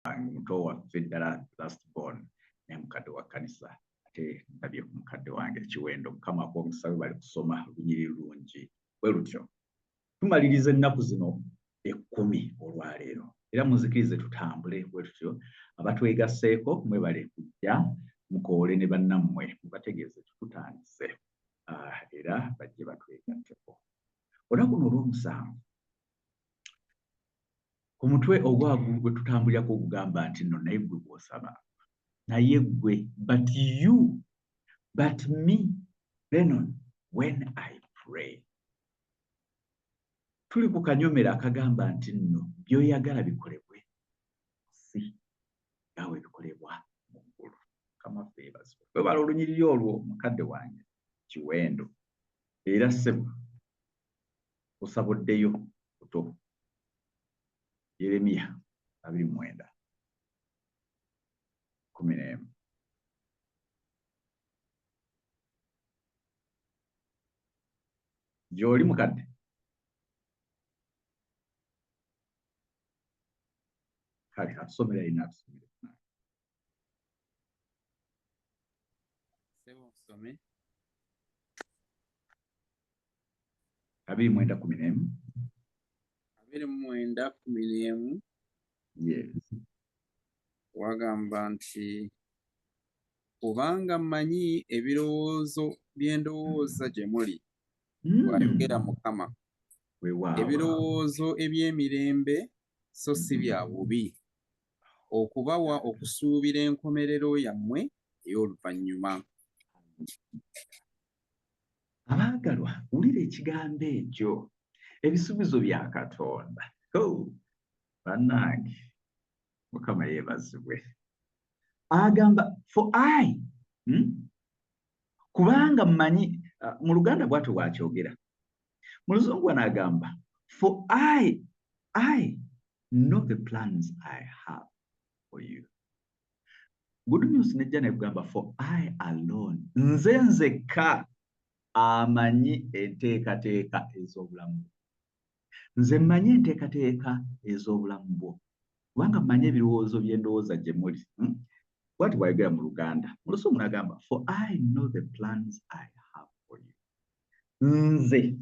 muto waffe ddala last born ne mukadde wa kkanisa ate ndabye ku mukadde wange Kiwendo. Mukama akw'omusabe bali kusoma lunyiri lulungi bwe lutyo. Tumaliriza ennaku zino 10 olwaleero era muzikirize tutambule bwe tutyo. Abatwegasseeko mwebale kujja mukoole ne bannammwe mubategeeze tutandise era bajje batwegatteko. Olunaku luno olw'omusanvu ku mutwe ogwagu gwe tutambulirako ogugamba nti nno naye ggwe bw'osaba naye ggwe but you but me Lennon when I pray. Tuli ku kanyomera akagamba nti nno by'oyagala bikolebwe si nawe bikolebwa mu ggulu. Kama feebazibwe webala olunyiriri olwo mukadde wange Kiwendo era ssebo osaboddeyo buto. Yeremiya 29:11. Gy'oli mukadde? Kale atusomera ina atusomere. Sebo some. 29:11. 29:11. Yes. Wagamba nti kubanga mmanyi ebirowoozo by'endowooza gye muli bw'ayogera Mukama, ebirowoozo eby'emirembe so si bya bubi, okubawa okusuubira enkomerero yammwe ey'oluvannyuma. Abaagalwa, wulira ekigambo ekyo, ebisuubizo bya Katonda. Bannange, Mukama yeebazibwe. Agamba for I, kubanga mmanyi, mu Luganda bw'atyo bw'akyogera. Mu Luzungu n'agamba for I know the plans I have for you. Good News nejja negamba for I alone, nze nzekka amanyi enteekateeka ez'obulamu. Nze mmanyi enteekateeka ez'obulamu bwo, kubanga mmanyi ebirowoozo by'endowooza gye muli. Bw'ati bw'ayogera mu Luganda. Mu Lusungu n'agamba for I know the plans I have for you. Nze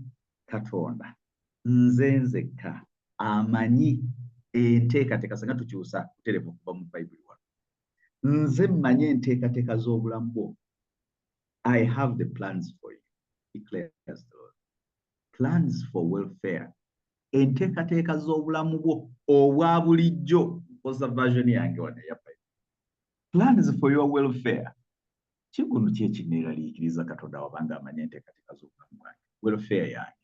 Katonda, nze nzekka amanyi enteekateeka, singa tukyusa kutereeva okuva mu Bayibuli wano. Nze mmanyi enteekateeka z'obulamu bwo. I have the plans for you, declares the Lord. Plans for welfare. Enteekateeka z'obulamu bwo obwa bulijjo. Koza version yange wano eya Bayibuli. Plans for your welfare. Kigundu ki ekineeraliikiriza Katonda wabanga amanyi enteekateeka z'obulamu bwange? Welfare yange.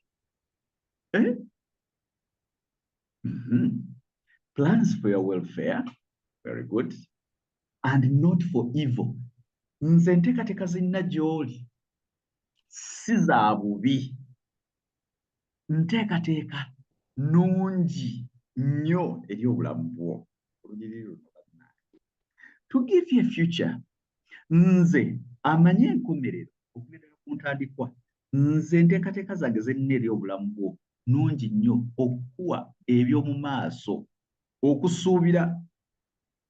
Plans for your welfare. Very good. And not for evil. Nze enteekateeka zinna gy'oli si za bubi. Nteekateeka nnungi nnyo eri obulamu bwo. To give you a future. Nze amanyi enkomerero okugendera ku ntandikwa. Nze enteekateeka zange ze nnina eri obulamu bwo nnungi nnyo okukuwa eby'omu maaso, okusuubira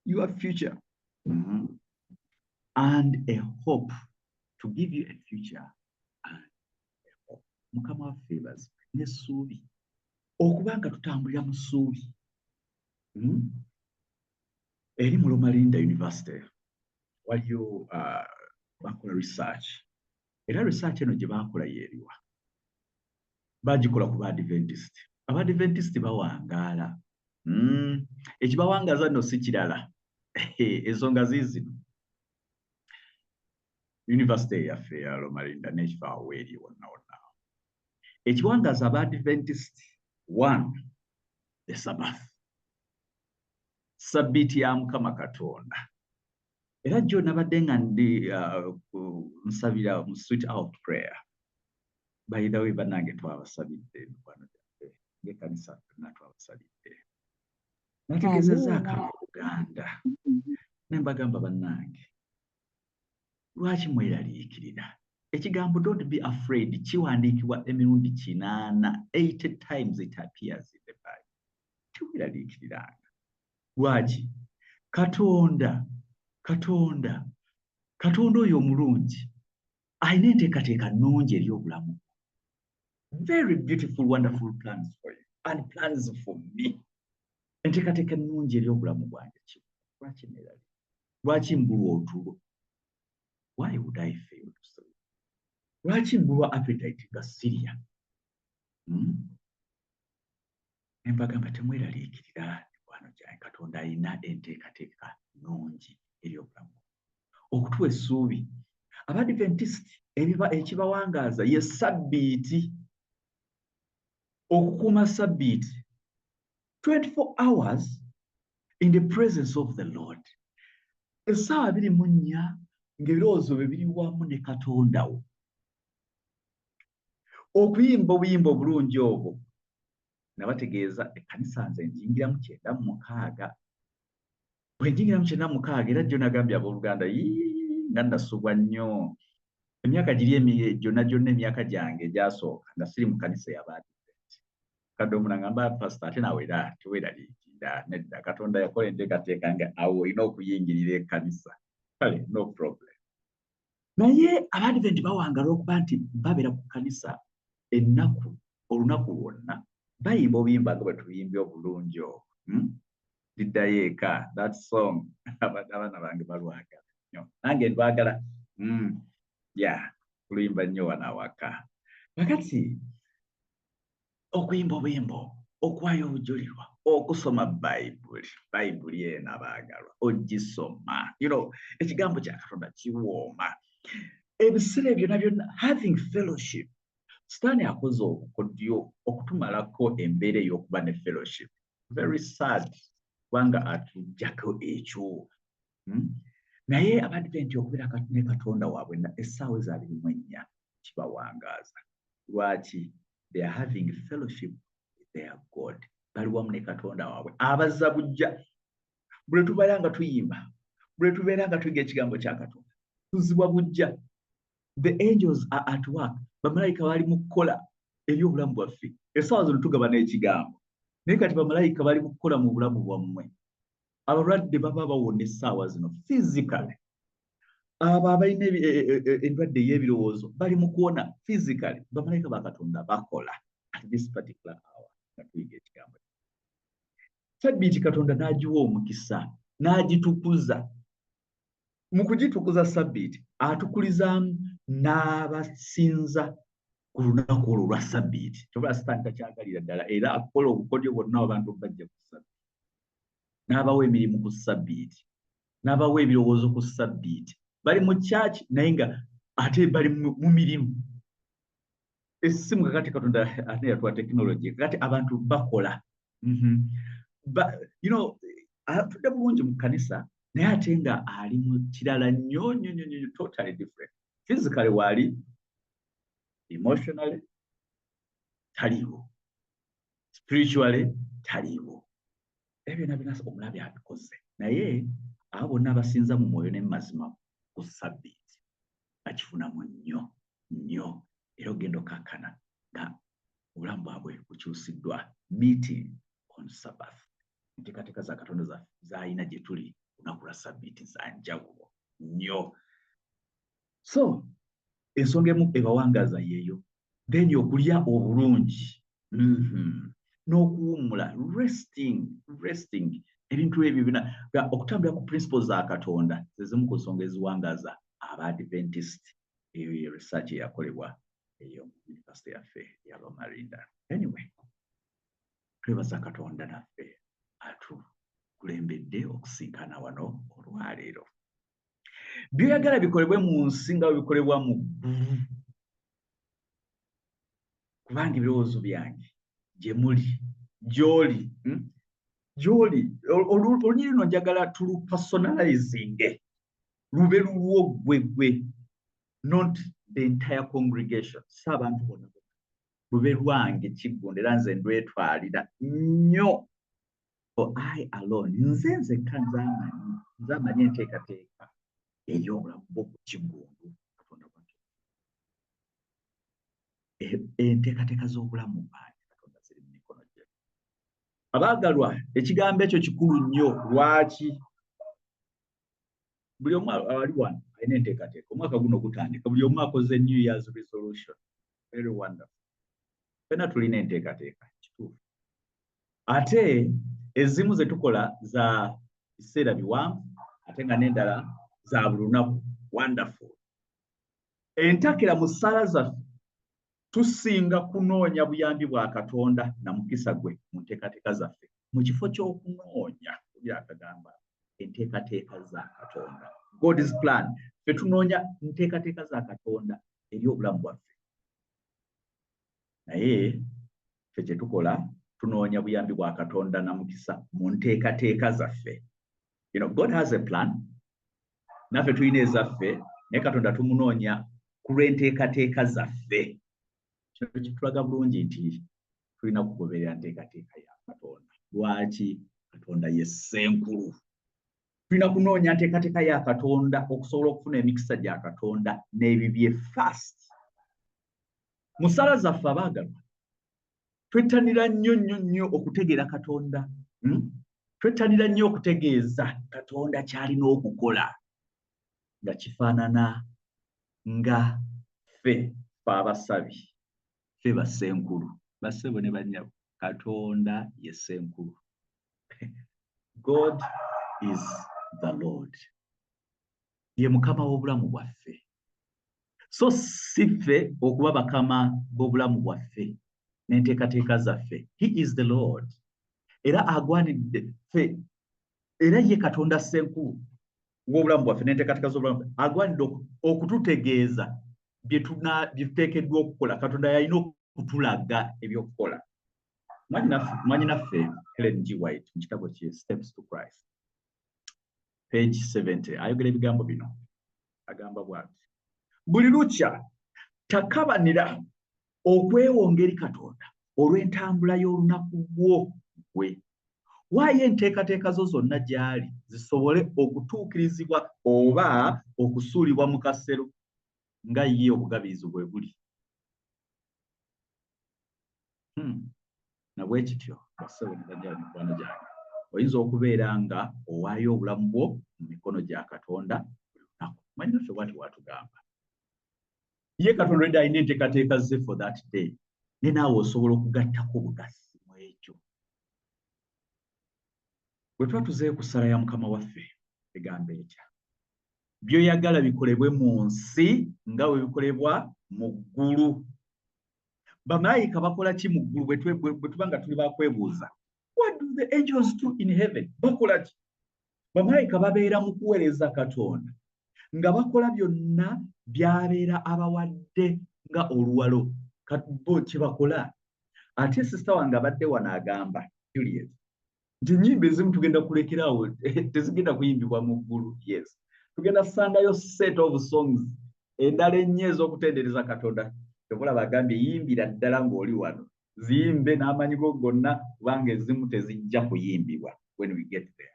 your future. And a hope. To give you a future and a hope. Mukama wa favors n'essuubi. Okubanga tutambulira mu ssuubi. Eri mu Lomalinda University waliyo bakola research. Era research eno gye baakola yeeriwa. Bagikola ku Badventist. Abadventist bawangaala. Ekibawangaza nno si kirala. Ensonga ziizino. University yaffe ya Lomalinda n'ekifaawo eri wonna wonna. Ekiwangaza Abadventist, 1, the Sabbath. Sabbiiti ya Mukama Katonda. Era jjo nabadde nga ndi nsabira mu suite of prayer. By the way, bannange twabasabidde mikwano gyaffe ng'ekkanisa yonna twabasabidde. Nategeezezzaako abooluganda ne mbagamba bannange, lwaki mweraliikirira? Ekigambo don't be afraid kiwandiikibwa emirundi 80 times it appears in the Bible. Tiweraliikiriranga. Lwaki? Katonda oyo omulungi alina enteekateeka nnungi ery'obulamu. Very beautiful, wonderful plans for you and plans for me. Enteekateeka nnungi ery'obulamu bwange. Lwaki neerali? Lwaki mbulwa otulo? Why would I fail to sleep? Lwaki mbulwa appetite nga sirya? Embagamba temweraliikirira mikwano gyange. Katonda alina enteekateeka nnungi ery'obulamu. Okutuwa essuubi. Abadventist ekibawangaaza ye Sabbiiti. Okukuuma Sabbiiti 24 hours in the presence of the Lord. Essaawa 24 ng'ebirowoozo bye biri wamu ne Katonda wo. Okuyimba obuyimba obulungi obwo nabategeeza ekkanisa nze njingiramu 96. Bwe njingiramu 96 era jjo nagambye abooluganda nga nasubwa nnyo. Emyaka giri gyonna emyaka gyange egyasooka nga siri mu kkanisa y'Abadventist. Kadde omuntu agamba pastor ate naawe era teweeraliikirira nedda. Katonda yakola enteekateeka nga awo olina okuyingirira ekkanisa. Kale no problem. Naye Abadventist bawangala okuba nti babeera ku kkanisa olunaku lwonna bayimba obuyimba nga bwe tuyimbye obulungi obwo. Liddayo eka, that song abaana bange balwagala nnyo. Nange ndwagala. Kuluyimba nnyo wano awaka. Kakati okuyimba obuyimba, okuwaayo obujulirwa, okusoma Bayibuli eno abaagalwa, ogisoma. Ekigambo kya Katonda kiwooma. Ebiseera ebyo byonna having fellowship. Sitaani akoze obukodyo okutumalako embeera ey'okuba ne fellowship. Very sad. Kubanga atujjako ekyo. Naye Abadventist okubeera ne Katonda waabwe essaawa eza 24 kibawangaaza. Lwaki? They are having fellowship with their God. Bali wamu ne Katonda waabwe abazza bujja. Bwe tubeera nga tuyimba, bwe tubeera nga tuyiga ekigambo kya Katonda, tuzibwa bujja. The angels are at work. Bamalayika bali mu kukola eby'obulamu bwaffe. Essaawa zino tugaba n'ekigambo. Naye kati bamalayika bali mu kukola mu bulamu bwammwe. Abalwadde baba bawona essaawa zino physically. Abo abalina endwadde y'ebirowoozo bali mu kuwona physically. Bamalayika ba Katonda bakola at this particular hour nga tuyiga ekigambo. Sabbiiti Katonda n'agiwa omukisa, n'agitukuza. Mu kugitukuza Sabbiiti atukulizaamu n'abasinza ku lunaku olwo lwa Sabbiiti. Kyokka Sitaani takyagalira ddala era akola obukodyo bwonna abantu bajja ku Sabbiiti. N'abawa emirimu ku Sabbiiti, n'abawa ebirowoozo ku Sabbiiti. Bali mu kyaki naye nga ate bali mu mirimu. Essimu kakati Katonda ate yatuwa tekinologi. Kakati abantu bakola. Atudde bulungi mu kkanisa naye ate nga ali mu kirala nnyo totally different. Physically waali, emotionally taliiwo, spiritually taliiwo. Ebyo byonna omulabe abikoze. Naye abo bonna abasinza mu mwoyo ne mu mazima ku Sabbiiti bakifunamu nnyo era ogenda okakkana nga obulamu bwabwe bukyusiddwa. Meeting on Sabbath. Enteekateeka za Katonda z'alina gye tuli lunaku lwa Sabbiiti za njawulo nnyo. So ensonga emu ebawangaaza yeeyo. Then okulya obulungi n'okuwummula, resting. Ebintu ebyo byonna okutambula ku principles za Katonda ze zimu ku nsonga eziwangaaza Abadventist. Eyo ye research eyakolebwa eyo mu yunivasite yaffe ya Lomalinda. Anyway, twebaza Katonda naffe atukulembedde okusinkana wano olwaleero. Byoyagala bikolebwe mu nsi nga bikolebwa mu ggulu. Kubanga ebirowoozo byange gye muli, gy'oli. Olunyiri luno njagala tulupersonalizing. Lube lulwo gwe, not the entire congregation. Si abantu bonna. Lube lwange Kiggundu era nze ndwetwalira nnyo. For I alone. Nze nzekka nzamanya enteekateeka ey'obulamu bw'oku Kiggundu. Enteekateeka z'obulamu bwange Katonda ziri mu mikono gye. Abaagalwa, ekigambo ekyo kikulu nnyo. Lwaki? buli omu ali wano alina enteekateeka. Omwaka guno gutandika, buli omu akoze New Year's resolution. Very wonderful. Fena tulina enteekateeka kituufu. Ate ezimu ze tukola za biseera biwanvu ate nga n'endala za buli lunaku. Wonderful. Entakera mu ssaala zaffe tusinga kunoonya buyambi bwa Katonda na mukisa gwe mu nteekateeka zaffe mu kifo ky'okunoonya byakagamba enteekateeka za Katonda. God's plan. Ffe tunoonya nteekateeka za Katonda eri obulamu bwaffe. Naye ffe kye tukola tunoonya buyambi bwa Katonda na mukisa mu nteekateeka zaffe. You know, God has a plan. Naffe tulina ezaffe naye Katonda tumunoonya ku lw'enteekateeka zaffe. Kino kitulaga bulungi nti tulina kugoberera nteekateeka ya Katonda. Lwaki? Katonda ye ssenkulu. Tulina kunoonya nteekateeka ya Katonda okusobola okufuna emikisa gya Katonda n'ebibye fast. Mu ssaala zaffe abaagalwa twettanira nnyo okutegeera Katonda. Twettanira nnyo okutegeeza Katonda ky'alina okukola nga kifaanana nga ffe abasabi, ffe bassenkulu. Bassebo ne bannyabo, Katonda ye ssenkulu. God is the Lord. Ye mukama w'obulamu bwaffe. So si ffe okuba bakama b'obulamu bwaffe n'enteekateeka zaffe. He is the Lord. Era agwanidde ffe, era ye Katonda ssenkulu w'obulamu bwaffe n'enteekateeka z'obulamu bwaffe, agwanidde okututegeeza bye tuteekeddwa okukola. Katonda yalina okutulaga ebyokukola. Mwanyi naffe Helen G. White mu kitabo kye Steps to Christ, page 70, ayogera ebigambo bino. Agamba bw'ati: buli lukya takabanira okwewonga eri Katonda olw'entambula y'olunaku lwo gwe. Waayo enteekateeka zo zonna gy'ali zisobole okutuukirizibwa oba okusuulibwa mu kasero nga ye obugabirizi bwe buli. Na bwe kityo bassebo ne bannyabo mikwano gyange, oyinza okubeera nga owaayo obulamu bwo mu mikono gya Katonda buli lunaku. Manyi naffe bw'ati bw'atugamba. Ye Katonda alina alina enteekateeka ze for that day. Ne naawe osobola okugattako obugasi mu ekyo. Bwe tuba tuzeeyo ku ssala ya Mukama waffe egamba etya: by'oyagala bikolebwe mu nsi nga bwe bikolebwa mu ggulu. Bamalayika bakola ki mu ggulu bwe tuba nga tuli bakwebuuza? What do the angels do in heaven? Bakola ki? Bamalayika babeera mu kuweereza Katonda nga bakola byonna by'abeera abawadde nga oluwalo. Bo kye bakola. Ate sisita wange abadde wano agamba Juliet nti ennyimba ezimu tugenda kulekerawo, tezigenda kuyimbibwa mu ggulu. Yes, tugenda kusangayo set of songs endala ennyo ez'okutendereza Katonda. Tebula bagambye yimbira ddala ng'oli wano, ziyimbe n'amanyi go gonna, kubanga ezimu tezijja kuyimbibwa when we get there.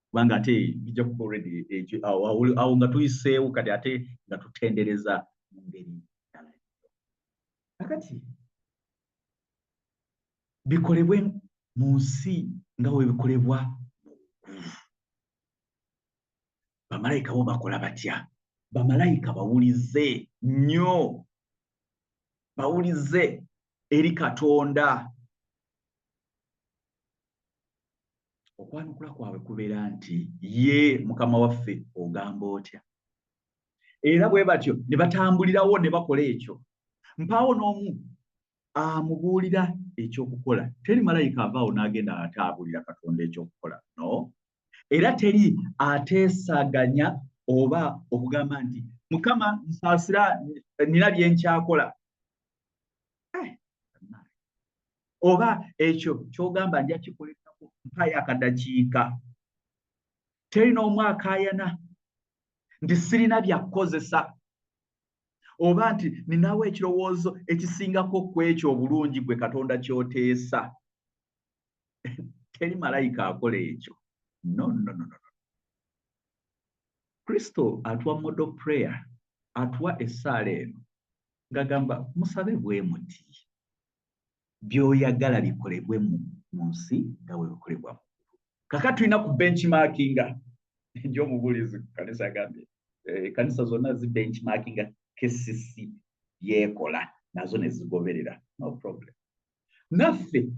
Kubanga ate bijja kuba already awo nga tuyiseewo kati ate nga tutendereza mu ngeri ddala. Kakati bikolebwe mu nsi nga bwe bikolebwa mu ggulu. Bamalayika bo bakola batya? Bamalayika bawulize nnyo, bawulize eri Katonda. Okwanukula kwabwe kubeera nti ye Mukama waffe ogamba otya? Era bwe batyo ne batambulirawo ne bakola ekyo. Mpaawo n'omu amubuulira ekyokukola. Teri malayika avaawo n'agenda ataabuulira Katonda ekyokukola. No. Era teri ateesaganya oba okugamba nti Mukama nsaasira, nina bye nkyakola. Oba ekyo ky'ogamba nja kikolekako mpaayo akadakiika. Teri n'omu akaayana nti sirina byakukozesa, oba nti ninawo ekirowoozo ekisingako ku ekyo obulungi gwe Katonda ky'oteesa. Teri malayika akola ekyo. No. Kristo atuwa model prayer, atuwa essaala eno ng'agamba musabe bwe muti by'oyagala bikolebwe mu nsi nga bwe bikolebwa mu ggulu. Kakati tulina ku benchmarkinga. njo mubulizi kanisa agambye kanisa zonna zi benchmarkinga KCC yekola nazo ne zigoberera no problem. Naffe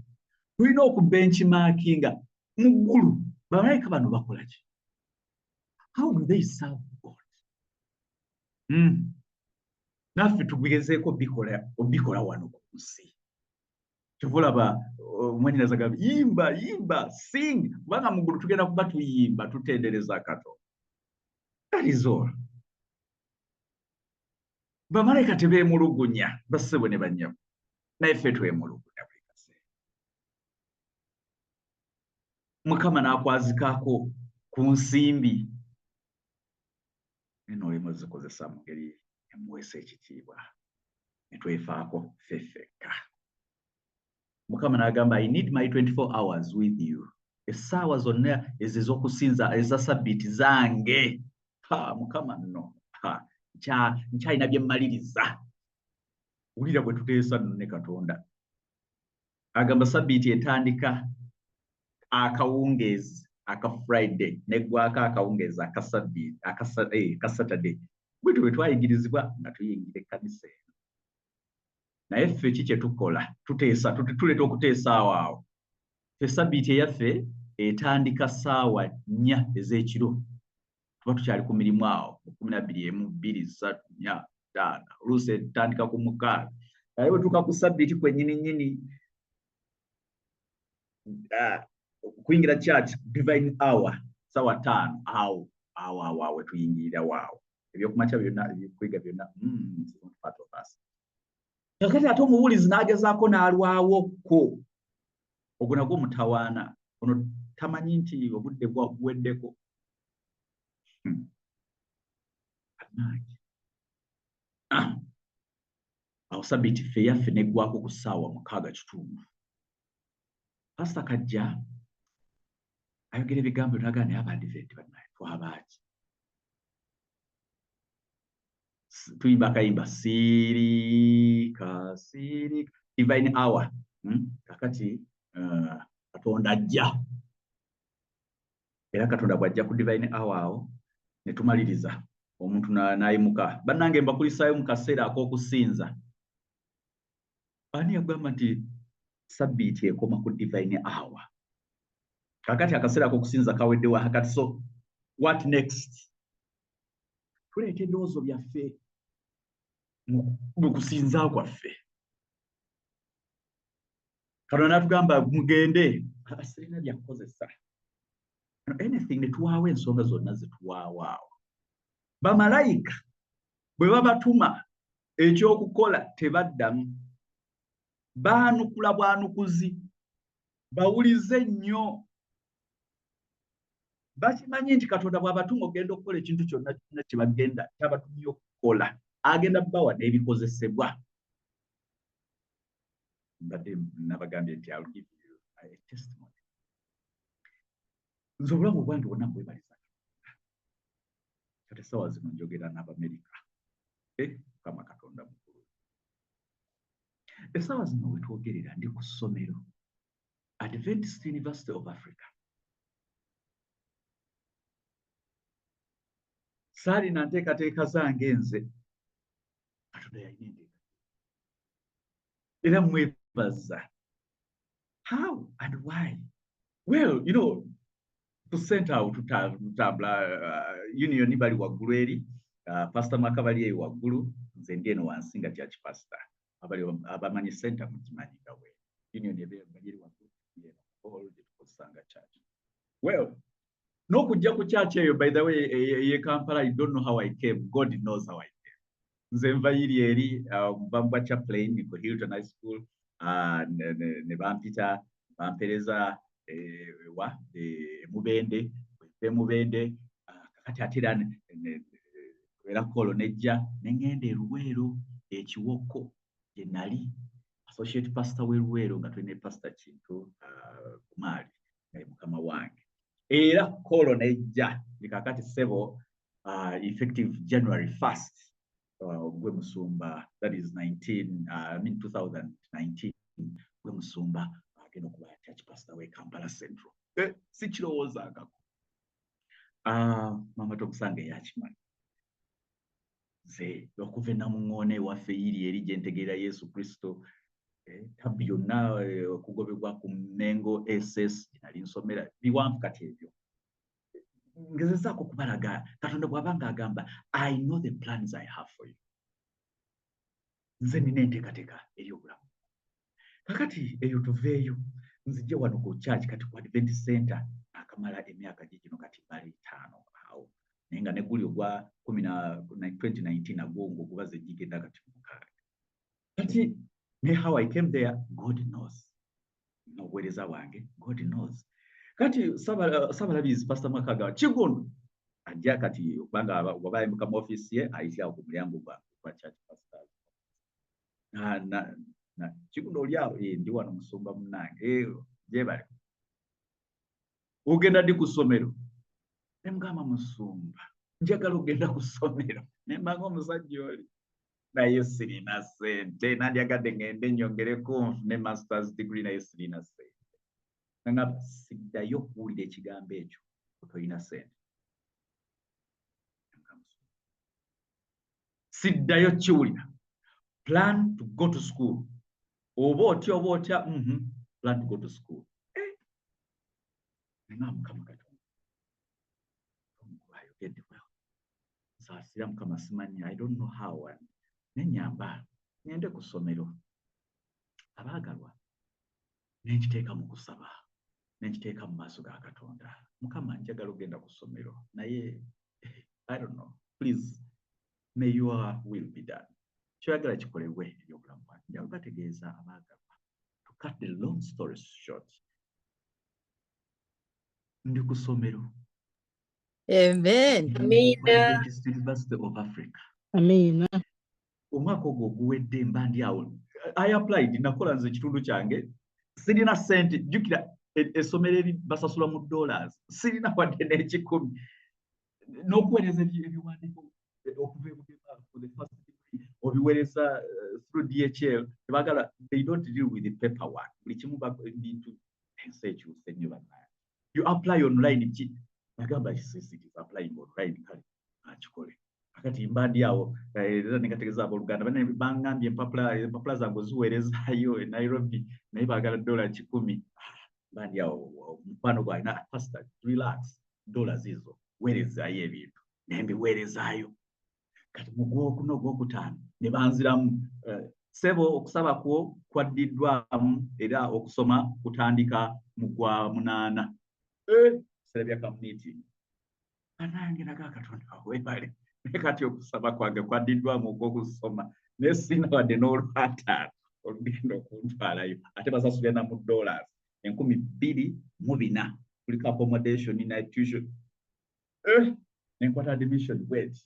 tulina okubenchmarkinga muggulu bamalayika bano bakola ki? How do they serve God? Naffe tugezeeko bikola wano ku nsi. Tuvulaba mwenyinaza gamba yimba sing kubanga muggulu tugenda kuba tuyimba tutendereza Katonda. That is all. Bamalayika tebeemulugunya bassebo ne bannyabo naye ffe twemulugunya buli kaseera. Mukama n'akwazikaako ku nsimbi eno olimu zikozesa mu ngeri emuweesa ekitiibwa ne twefaako ffe ffekka. Mukama n'agamba I need my 24 hours with you. Essaawa zonna ezo ez'okusinza eza sabbiiti zange. Mukama nno nkyalina bye mmaliriza. Wulira bwe tuteesa nno ne Katonda. Agamba sabbiiti etandika akawungeezi aka Friday neggwaako akawungeezi aka Saturday. Bwetyo bwe twayigirizibwa nga tuyingira ekkanisa eno. Naye ffe ki kye tukola? Tuleeta okuteesa awo. Ffe sabbiiti eyaffe etandika ssaawa 4 ez'ekiro. Tuba tukyali ku mirimu awo 12, 1, 2, 3, 4, 5. Oluusi etandika ku 6. Naye bwe tuuka ku sabbiiti kwennyini kuyingira church divine hour ssaawa 5 awo we tuyingirira waawo. Ebyokumakya byonna ebikuyiga byonna part of us. Kakati ate omubulizi n'agezaako n'alwawokko. Ogwo nagwo mutawaana. Ono tamanyi nti obudde buweddeko. Awo sabbiiti ffe yaffe neggwako ku ssaawa 6:30. Pasita Kajja ayogera ebigambo n'agamba naye Abadiventi bannaye twabaaki. Tuyimba akayimba sirika divine hour. Kakati Katonda ajja. Era Katonda bw'ajja ku divine hour awo ne tumaliriza omuntu n'ayimuka. Bannange mbakulisaayo mu kaseera ak'okusinza. Ani yagamba nti sabbiiti ekoma ku divine hour? Kakati akaseera ak'okusinza kaweddewo hakati. So what next? Tuleeta ebirowoozo byaffe mu kusinza kwaffe. Katonda n'atugamba mugende. Sirina byakukozesa. Anything ne tuwaawo ensonga zonna ze tuwaawo awo. Bamalayika bwe babatuma ekyokukola tebaddamu. Baanukula bwanukuzi. Bawulize nnyo. Bakimanyi nti Katonda bw'abatuma ogenda okukola ekintu kyonna kye bagenda kyabatumye okukola. Agenda bawa n'ebikozesebwa. Mbadde nabagambye nti I'll give you a testimony. Nze obulamu bwange bwonna mbwebaliza. Kati essaawa zino njogera n'Abamerika. Mukama Katonda mukulu. Essaawa zino we twogerera ndi ku ssomero Adventist University of Africa. Saalina nteekateeka zange nze. Katonda yalina enteekateeka. Era mwebaza. How and why? Well, you know, to send out tutambula union bali waggulu eri. Pastor Makabali waggulu. Nze ndi eno wansi nga church pastor. Abamanyi center mukimanyi gawe. Union ebali waggulu. All the Kusanga church. Well, no kujja ku church eyo, by the way, ye Kampala, I don't know how I came. God knows how I came. Nze nva yiri eri mbamba chaplain ku Hilton High School. Ne bampita bampereza Mubende, Mubende, kakati atera era kolo nejja nengende Luweero ekiwoko gye nali associate pastor we Luweero nga tulina pastor Kintu Kumali naye mukama wange. Era kolo nejja nikakati sebo effective January 1st gwe musumba, that is 2019 gwe musumba agenda okuba church pastor we Kampala Central. Sikirowoozangako. mama tokusange yakimanyi nze okuva enamuŋŋoone ewaffe iri eri gye ntegeera Yesu Kristo tabbi yonna okugobebwa ku Mengo SS nali nsomera biwanvu kati ebyo ngezezaako okubalaga Katonda bw'abanga agamba I know the plans I have for you nze nina enteekateeka eri obulamu kakati eyo tuveeyo nzijje wano ku church kati ku Adventist Center akamala emyaka gino kati bali 5 awo naye nga ne guli ogwa 2019 agwo ng'ogubaze gigenda kati mukaaga kati ne how I came there God knows n'obuweereza bwange God knows kati Sabalabizi Pastor Makaga Kigundu ajja kati kubanga wabaye mu office ye ayitira ku mulyango gwa church pastor na Kigundu oli awo ndi wano musumba munnange gyebale ogenda ndi ku ssomero ne mugamba musumba njagala ogenda ku ssomero ne mbanga omusajja oli naye sirina ssente nandyagadde ngende nyongereko ne masters degree naye sirina ssente nangamba siddayo okuwulira ekigambo ekyo otolina ssente siddayo kiwulira plan to go to school oba otya plan to go to school nanga Mukama Katonda ayogedde well saasira Mukama simanyi I don't know how nenyamba ngende ku ssomero abaagalwa nenkiteeka mu kusaba nenkiteeka mu maaso ga Katonda Mukama njagala ogenda ku ssomero naye I don't know please may your will be done kyoyagala kikolebwe ebyobulamu bwange njagala bategeeza abaagalwa to cut the long story short ndi ku ssomero Amen. Adventist University of Africa. Amen. Omwaka ogwo guwedde mba ndi awo I applied nakola nze ekitundu kyange sirina ssente jjukira essomero eri basasula mu dollars sirina wadde n'ekikumi n'okuweereza ebiwandiiko okuva ebugema for the first degree obiweereza through DHL tebagala they don't deal with the paperwork buli kimu bintu ensi ekyuse nnyo bannange you apply online ki nagamba kisisiti applying online kale akikole akati mbandi awo era negategeeza abooluganda bangambye empapula zange ziweerezaayo e Nairobi naye baagala $10 mbandi awo mukwano gwange na pastor relax dollars hizo weerezaayo ebintu nembiweerezaayo kati mu gwokutaano ne banziramu sebo okusaba kwo kwaddiddwamu era okusoma kutandika mu gwa 8 serebya community anange naga Katonda webale kati okusaba kwange kwaddiddwamu ogw'okusoma naye sirina wadde n'olwataano olugendo okuntwalayo ate basasulira mu dollars 2,400 kuliko accommodation na tuition nenkwata admission wet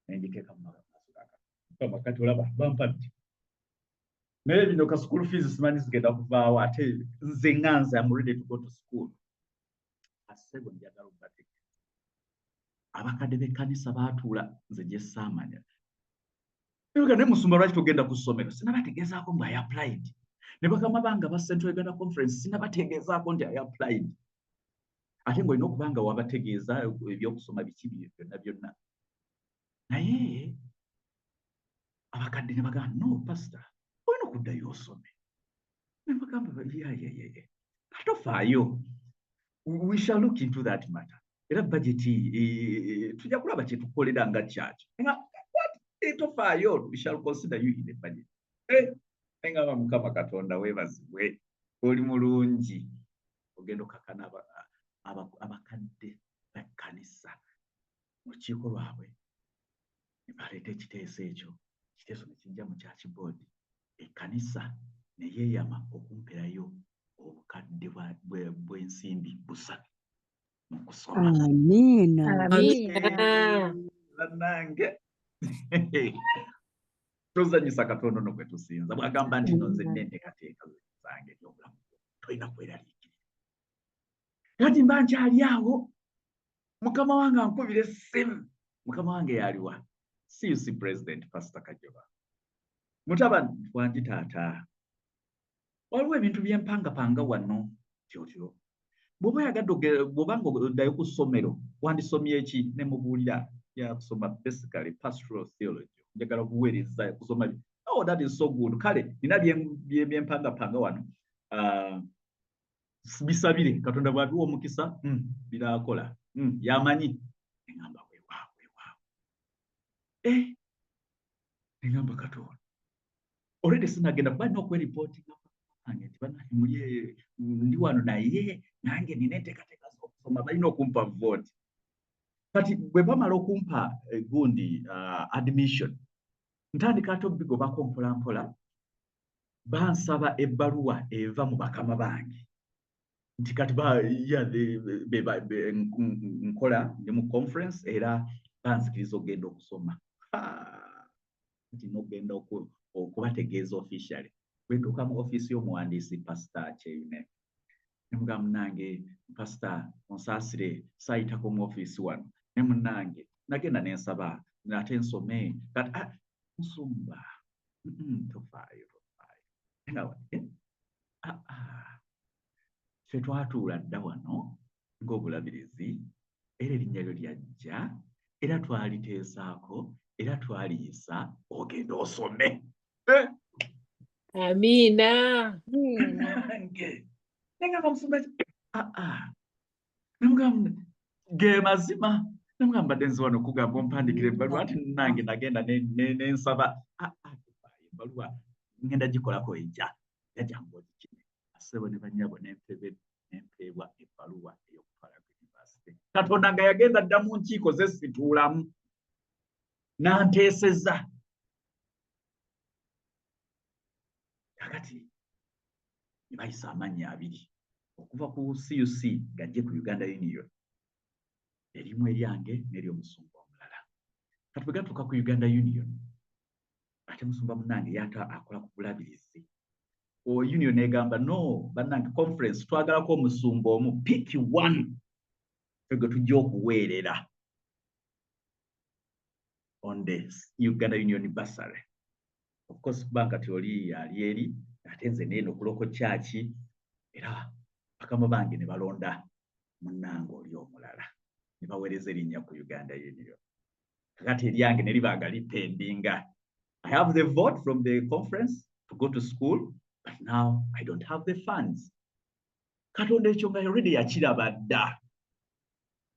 nenjiteeka mu maaso ga Katonda kati olaba bampa nti naye bino ka school fees simanyi zigenda kuvaawo ate nze nganze I'm ready to go to school asebo njagala okubategeeza abakadde b'ekkanisa baatuula nze gye saamanya ne musumba lwaki togenda ku ssomero sinabategeezaako ngu I applied ne bakama bange ba Central Uganda Conference sinabategeezaako nti I applied ate ng'olina okubanga wabategeeza ebyokusoma biki byonna naye abakadde ne bagamba no pastor olina okuddayo osome ne bagamba katofaayo we shall look into that matter era budgeti tujja kulaba kye tukolera nga church tofaayo we shall consider you in the budget engamba Mukama Katonda weebazibwe oli mulungi ogenda okakana abakadde b'ekkanisa mu lukiiko lwabwe ne baleeta ekiteeso ekyo ekiteeso ne kijja mu church board ekkanisa ne yeeyama okumperayo obukadde bw'ensimbi 3 mu kusoma. Amina. Bannange tozanyisa Katonda ono gwe tusinza bw'agamba nti nno nze n'enteekateeka zange ebyobulamu tolina kweraliikirira kati mba nkyali awo Mukama wange ankubira essimu Mukama wange yaliwa CUC President Pastor Kajoba mutabani wangi taata waliwo ebintu by'empangapanga wano tyotyo bw'oba yagadde bw'obanga oddayo ku ssomero wandisomye ki ne mubuulira yakusoma basically pastoral theology njagala kuweereza kusoma oh that is so good kale nina byempangapanga wano bisabire Katonda bw'abiwa omukisa biraakola yamanyi engamba weewaawo engamba Katonda already sinagenda kuba nina okweripotinga nti bannange ndi wano naye nange nina enteekateeka z'okusoma balina okumpa vote kati bwe bamala okumpa gundi admission ntandika ate obigobako mpolampola bansaba ebbaluwa eva mu bakama bange nti kati nkola ndi mu conference era banzikiriza ogenda okusoma nti nogenda okubategeeza officially bwentuuka mu ofiisi y'omuwandiisi pasita Kyeyune ne mugamba munnange pasita onsaasire saayitako mu ofiisi wano ne munnange nagenda nensaba ate nsome kati nsumba tofaayo ffe twatuula dda wano ng'obulabirizi era erinnya lyo lyajja era twaliteesaako era twaliyisa ogenda osome Amina. Nengamba musumba namugamba ge mazima namugamba mbadde nze wano okugamba ompandikira ebbaluwa nti nange nagenda nensaba ebbaluwa ngenda gikolako ejja yajangozi kime asebo ne bannyabo nempeebwa ebbaluwa ey'okutwala ku yunivasite Katonda nga yagenda dda mu nkiiko ze situulamu nanteeseza kakati ne bayisa amannya abiri okuva ku CUC gajje ku Uganda Union erimu eryange n'ery'omusumba omulala kati bwe gatuuka ku Uganda Union ate musumba munnange yata akola ku bulabirizi union egamba no bannange conference twagalako omusumba omu pick one ffe tujja okuweerera on this Uganda Union bursary of course banka teoli yali eri ate nze neeno okuloko kyaki era bakama bange ne balonda munnange oli omulala ne baweereza erinnya ku Uganda Union kakati eryange ne libanga lipendinga I have the vote from the conference to go to school but now I don't have the funds Katonda ekyo nga already yakiraba dda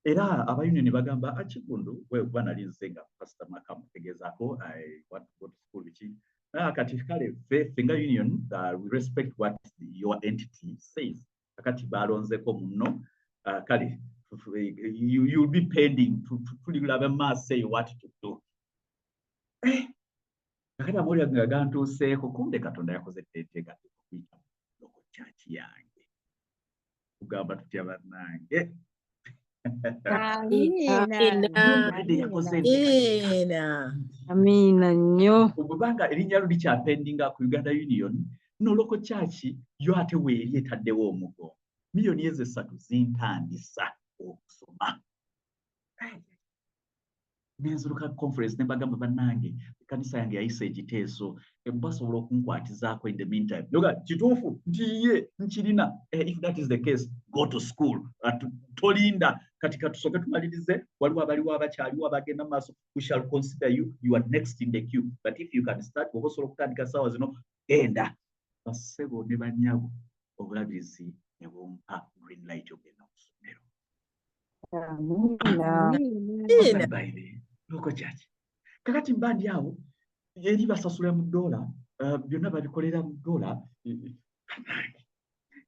era abayunion ne bagamba akigundu weba nali nze nga pastor Makamu tegezaako I want to go to school ki kati kale ffe nga union we respect what your entity says kakati balonzeko muno kale you'll be pending tulilaba maaso say what to do kakati amawulire nga gantuuseeko kumbe Katonda yakoze etteeka okuyita loko kyaki yange kugamba tutya bannange Amina nnyo kubanga erinnya lyo likyapendinga ku Uganda Union no loko kyaki yo ate weeri etaddewo omugo miliyoni ezo 3 zintandisa okusoma nenzuluka conference ne bagamba bannange kanisa yange yayisa ekiteeso basobola okunkwatizaako in the meantime yoga kituufu ntiye nkirina if that is the case go to school tolinda kati katusooke tumalirize waliwo abaliwo abakyaliwo abagenda mu maaso we shall consider you are next in the queue but if you can start oba osobola okutandika ssaawa zino genda bassebo ne bannyabo obulabirizi ne bumpa green light ogenda mu ssomero loko kyaki kakati mba ndi awo eri basasula mu dola byonna babikolera mu dola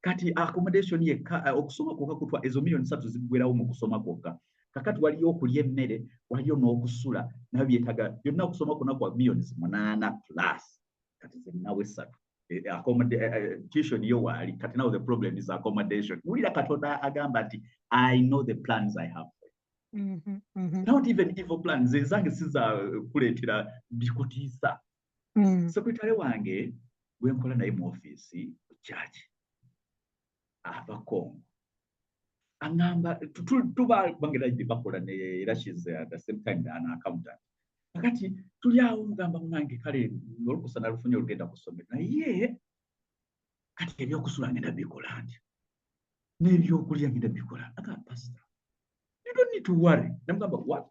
kati accommodation yekka okusoma kwokka kutwa ezo miliyoni 3 zigwerawo mu kusoma kwokka kakati waliyo okulya emmere waliyo n'okusula nabyo byetaga byonna okusoma kwonna kwa miliyoni 8 plus kati ze nawe 3 tuition yo wali kati now the problem is accommodation wulira Katonda agamba nti I know the plans I have not even evil plans ezange siza kuleetera bikutiisa sekretary wange gwenkola naye mu ofiisi ku kyaki ava Congo angamba tuba bangerajje bakola ne era she's at the same time an accountant kakati tuli awo mugamba munange kale olukusana lufunye olugenda kusomera naye kati ebyokusula ngenda bikola nti n'ebyokulya ngenda bikola. Agamba pastor, you don't need to worry. Namugamba what?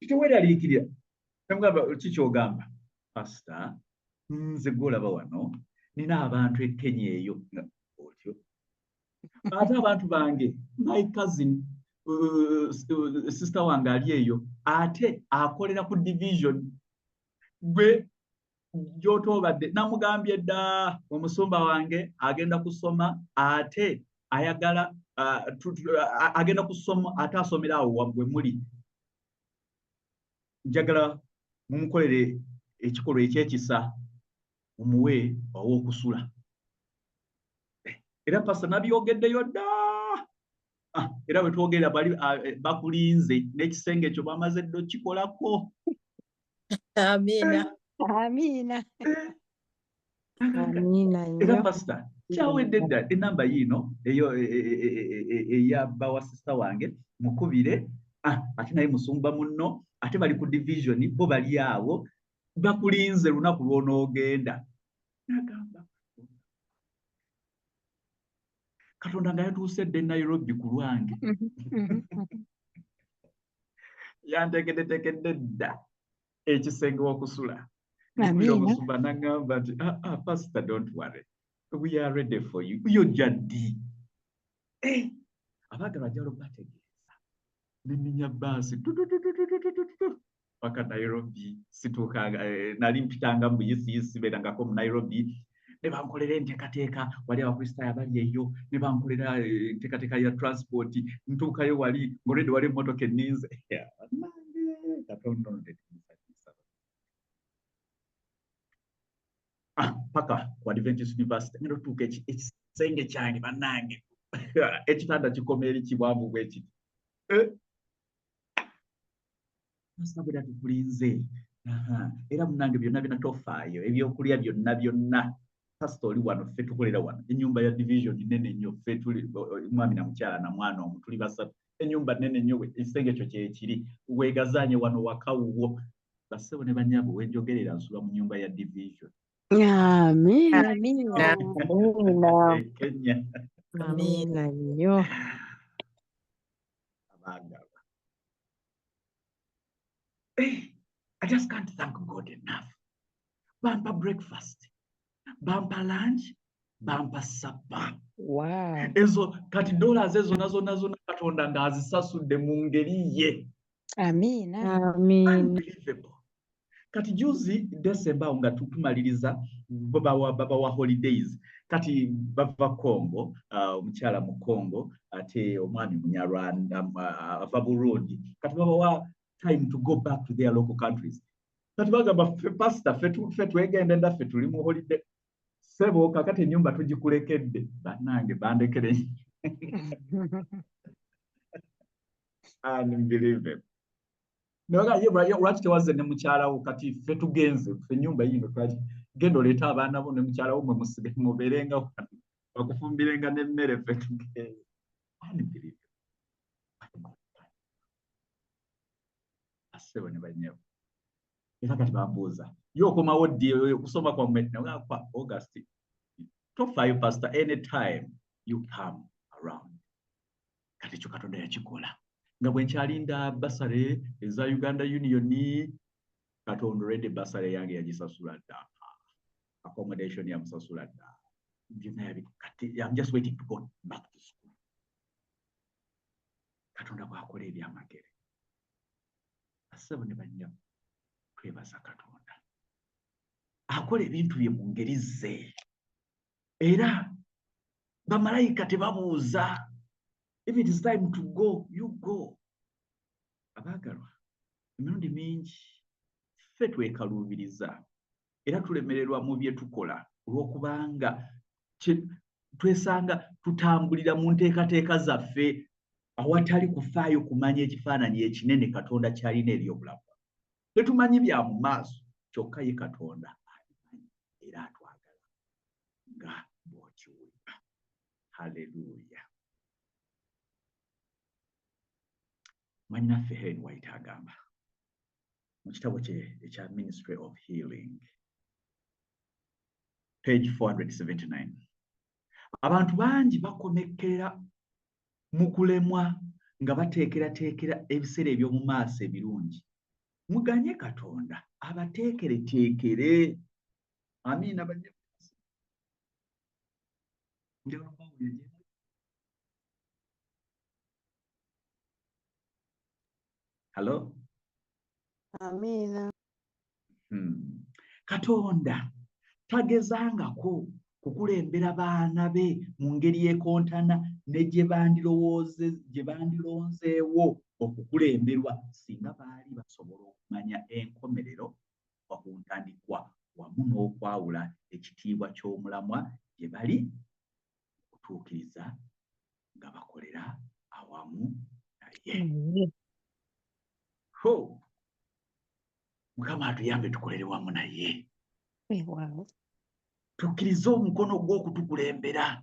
Teweeraliikirira. Namugamba ki ky'ogamba? Pastor, nze gw'olaba wano nina abantu e Kenya eyo. Otyo ate abantu bange, my cousin sister wange ali eyo, ate akolera ku division gwe gy'otoobadde. Namugambye dda omusumba wange agenda kusoma ate ayagala agenda kusoma ate asomera awo waggwe muli. Njagala mumukolere ekikolwa ekyekisa mumuwe ow'okusula. Era pastor nabyogeddeyo dda. Era bwe twogera bali bakulinze n'ekisenge ekyo bamaze dda okikolako. Amina. Amina. Amina Era nnyo. pastor kyawedde dda enamba yiino eyo eya bawa sister wange mukubire ate naye musumba munno ate bali ku division bo bali awo bakulinze lunaku lw'onoogenda. Nagamba Katonda nga yatuuse dda e Nairobi ku lwange. Yanteekeddeteekedde dda ekisenge w'okusula. Omusumba n'aŋŋamba nti pastor don't worry, we are ready for you. Yojja ddi? Abaagalwa njalo bategeeza ne nninya bbaasi paka Nairobi. Situukanga nali mpitanga mu buyisiyisi beerangako mu Nairobi ne bankolera enteekateeka wali abakristaayo abali eyo ne bankolera enteekateeka ya transport. Ntuukayo wali ng'olwedde wali emmotoka enninze. Katonda ono paka ku Adventist University ngenda otuuka ekisenge kyange bannange ekitanda kikoma eri kiwanvu bwe kiti. Nasabira tukulinze. Era munnange byonna byonna tofaayo, ebyokulya byonna pastor oli wano, ffe tukolera wano. Ennyumba ya division nnene nnyo, ffe tuli mwami na mukyala na mwana omu tuli basatu. Ennyumba nnene nnyo, ekisenge ekyo kyekiri. Weegazaanye wano wakawuwo. Bassebo ne bannyabo wenjogerera nsula mu nnyumba ya division. Amina. Amina. Kenya. Amina nnyo. Abaagalwa. I just can't thank God enough. Bampa breakfast, bampa lunch, bampa supper. Wow. Ezo kati dollars ezo nazo Katonda ng'azisasudde mu ngeri ye. Amina. Amina. Unbelievable. Kati juzi December nga tumaliriza babawa holidays. Kati bava Congo, omukyala mu Congo, ate omwami Munyarwanda ava Burundi. Kati babawa time to go back to their local countries. Kati bagamba pastor ffe twegende nda ffe tuli mu holiday. Sebo kakati ennyumba tugikulekedde. Bannange bandekere. Unbelievable. Lwaki tewazze ne mukyala wo? Kati ffe tugenze ffe ennyumba yino twaki genda oleeta abaana bo ne mukyala wo mwe musige mubeerenga wano bakufumbirenga n'emmere ffe tugenze. Unbelievable. Assebo ne bannyabo. Era kati bambuuza yo okomawo ddi okusoma kwammwe? Kwa August. Tofaayo pastor, anytime you come around. Kati ekyo Katonda yakikola. Nga bwe nkyalinda basale eza Uganda Union, Katonda olwedde basale yange yagisasula dda. Accommodation yamusasula dda. Kati I'm just waiting to go back to school. Katonda bw'akola ebyamagere. Assebo ne bannyabo twebaza Katonda. Akola ebintu bye mu ngeri ze. Era bamalayika tebabuuza. If it is time to go, you go. Abaagalwa, emirundi mingi ffe twekaluubiriza era tulemererwa mu bye tukola olw'okubanga twesanga tutambulira mu nteekateeka zaffe awatali kufaayo kumanya ekifaananyi ekinene Katonda kyalina eri obulamu. Tetumanyi bya mu maaso, kyokka ye Katonda alimanyi era atwagala nga bw'okiwulira. Haleluya. Mwannaffe Helen White agamba mu kitabo kye ekya Ministry of Healing, page 479, abantu bangi bakomekera mukulemwa nga bateekerateekera ebiseera eby'omu maaso ebirungi, muganye Katonda abateekereteekere. Amiina. Hello? Amiina. Katonda tagezangako kukulembera baana be mu ngeri ekontana ne gye bandironzeewo okukulemberwa singa baali basobola okumanya enkomerero ku ntandikwa wamu n'okwawula ekitiibwa ky'omulamwa gye bali okutuukiriza nga bakolera awamu naye. Mukama atuyambe tukolere wamu naye. Tukkirize omukono gw'okutukulembera.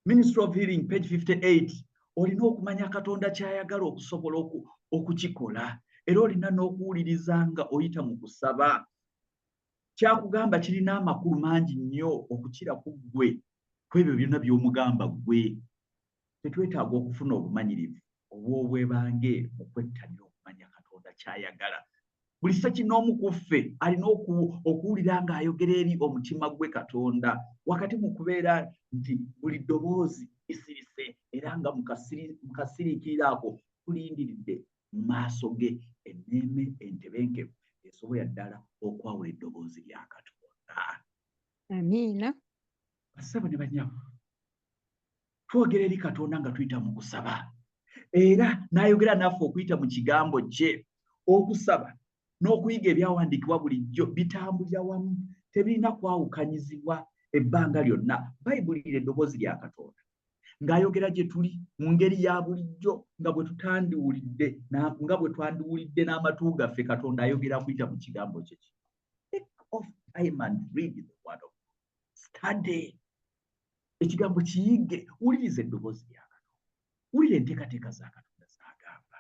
Ministry of Healing, page 58. Olina okumanya Katonda ky'ayagala okusobola okukikola. Era olina n'okuwuliriza nga oyita mu kusaba. Kyakugamba kirina amakulu mangi nnyo okukira ku ggwe ku ebyo byonna by'omugamba ggwe. Tetwetaaga okufuna obumanyirivu obw'obwebange mu kwettanira okumanya Katonda ky'ayagala. Buli ssekinnoomu ku ffe alina okuwulira ng'ayogera eri omutima gwe Katonda wakati mu kubeera nti buli ddoboozi isirise era nga mu kasiriikiriro ako tulindiridde mu maaso ge emmeeme entebenkevu esobola ddala okwawula eddoboozi lya Katonda. Amiina. Bassebo ne bannyabo, twogera eri Katonda nga tuyita mu kusaba era n'ayogera naffe okuyita mu kigambo kye. Okusaba n'okuyiga ebyawandiikibwa bulijjo bitambulira wamu, tebirina kwawukanyizibwa ebbanga lyonna. Bayibuli eddoboozi lya Katonda ng'ayogera gye tuli mu ngeri ya bulijjo nga bwe twandiwulidde n'amatu gaffe. Katonda ayogera kuyita mu kigambo kye. Take off time and read the word of God. Study. Ekigambo kiyige, wuliriza eddoboozi lya Katonda, wulira enteekateeka za Katonda z'agamba.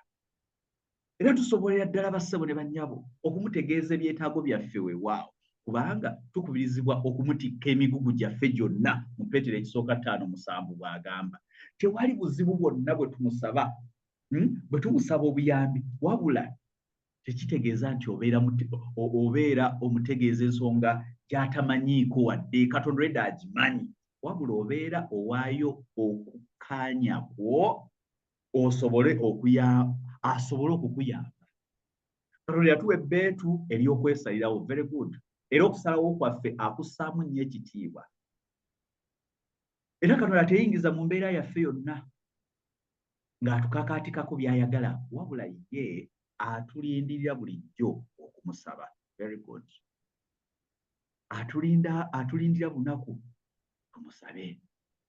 Era tusobolera ddala bassebo ne bannyabo okumutegeeza ebyetaago byaffe weewaawo, kubanga tukubirizibwa okumutikka emigugu gyaffe gyonna mu Peetero ekisooka 5:7 bw'agamba. Tewali buzibu bwonna bwe tumusaba obuyambi, wabula tekitegeeza nti obeera omutegeeza ensonga gy'atamanyiiko wadde. Katonda edda agimanyi, wabula obeera owaayo okukkaanya kwo asobole okukuyamba. Katonda yatuwa ebbeetu ery'okwesalirawo. Very good. Era okusalawo kwaffe akussaamu nnyo ekitiibwa. Era Katonda teyingiza mu mbeera yaffe yonna ng'atukakaatikako by'ayagala, wabula ye atulindirira bulijjo okumusaba. Very good. Atulindira bunaku tumusabe,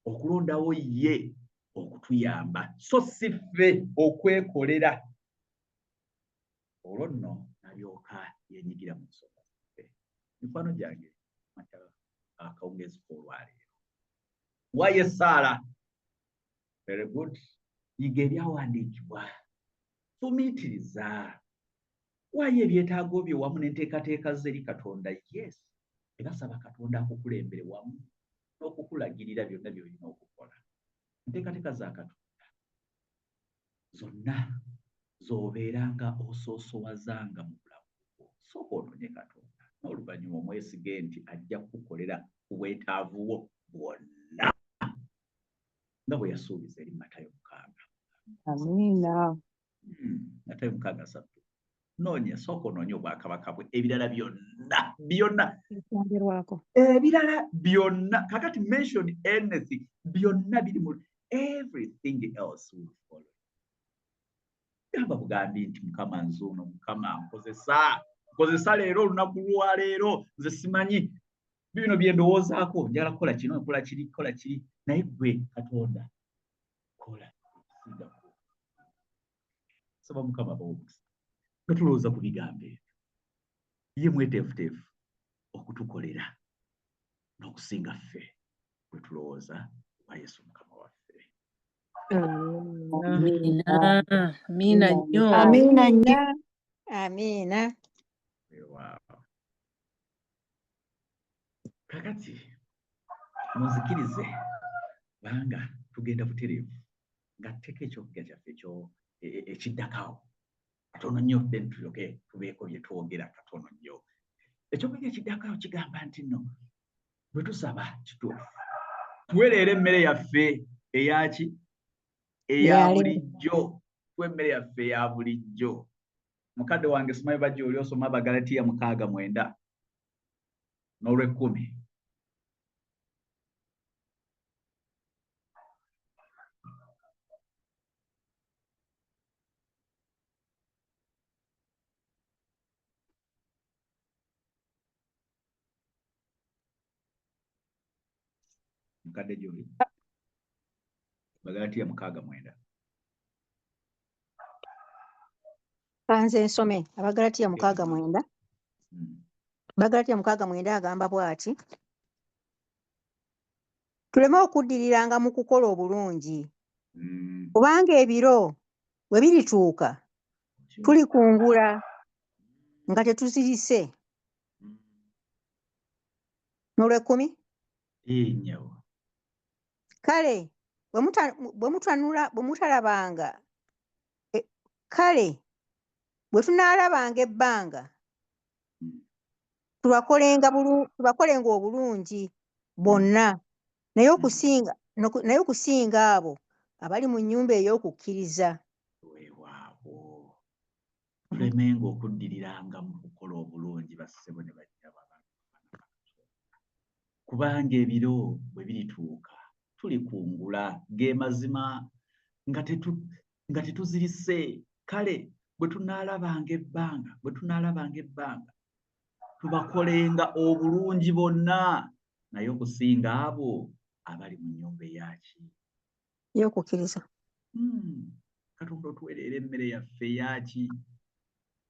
okulondawo ye okutuyamba, so si ffe okwekolera. Olwo nno n'alyoka yenyigira mu nsonga zaffe. Mikwano gyange akawungezi k'olwaleero, waye Saala. Very good. Yiga ebyawandiikibwa, fumiitiriza, waye ebyetaago byo wamu n'enteekateeka ze eri Katonda. Yes. Era saba Katonda akukulembere wamu n'okukulagirira byonna by'olina okukola. Enteekateeka za Katonda zonna z'obeeranga osoosowazanga mu bulamu bwo. Sooka onoonye Katonda, n'oluvannyuma omwesige nti ajja kukukolera ku bwetaavu bwo bwonna nga bwe yasuubiza eri Matayo 6. Amiina. Matayo 6:3. Noonya, sooka onoonye obwakabaka bwe, ebirala byonna ebirala byonna, kakati mention anything, byonna biri mu everything else will follow. Gamba bugambi nti Mukama nzuuno, Mukama nkozesa leero, olunaku lwa leero nze simanyi bino bye ndowoozaako, njagala kukola kino, nkola kiri, naye ggwe Katonda kola ekisinga. Saba Mukama bawomesa nga tulowooza ku bigambo ebyo, ye mweteefuteefu okutukolera n'okusinga ffe bwe tulowooza kwa Yesu Mukama waffe. Amiina. Amiina nnyo. Amiina nnyo. Amiina. Kakati munzikirize banga tugenda butereevu ngatteko ekyokujja kyaffe ekiddako katono nnyo then tulyoke tubeeko bye twogera katono nnyo. Ekyokujja ekiddako kigamba nti nno bwe tusaba kituufu tuwereera emmere yaffe eyaki eya bulijjo, tuwe emmere yaffe eya bulijjo. Mukadde wange simanyi bajja oli osoma Abagalatiya 6:9 n'olw'10. Mukadde gy'oli Abagalatiya 6:9. Kanze nsome Abagalatiya 6:9. Abagalatiya 6:9 agamba bw'ati: tuleme okuddiriranga mu kukola obulungi, kubanga ebiro bwe birituuka tulikungula nga tetuzirise. N'olw'10. Kale bwe tunaalabanga ebbanga tubakolenga obulungi bonna, naye okusinga abo abali mu nnyumba ey'okukkiriza. Weewaawo tulemenga okuddiriranga mu kukola obulungi bassebo ne bajjaba, kubanga ebiro bwe birituuka tulikungula, ge mazima nga tetuzirise. Kale bwe tunaalabanga ebbanga tubakolenga obulungi bonna, naye okusinga abo abali mu nnyumba ey'okukkiriza. Katonda otuwereera emmere yaffe eyaki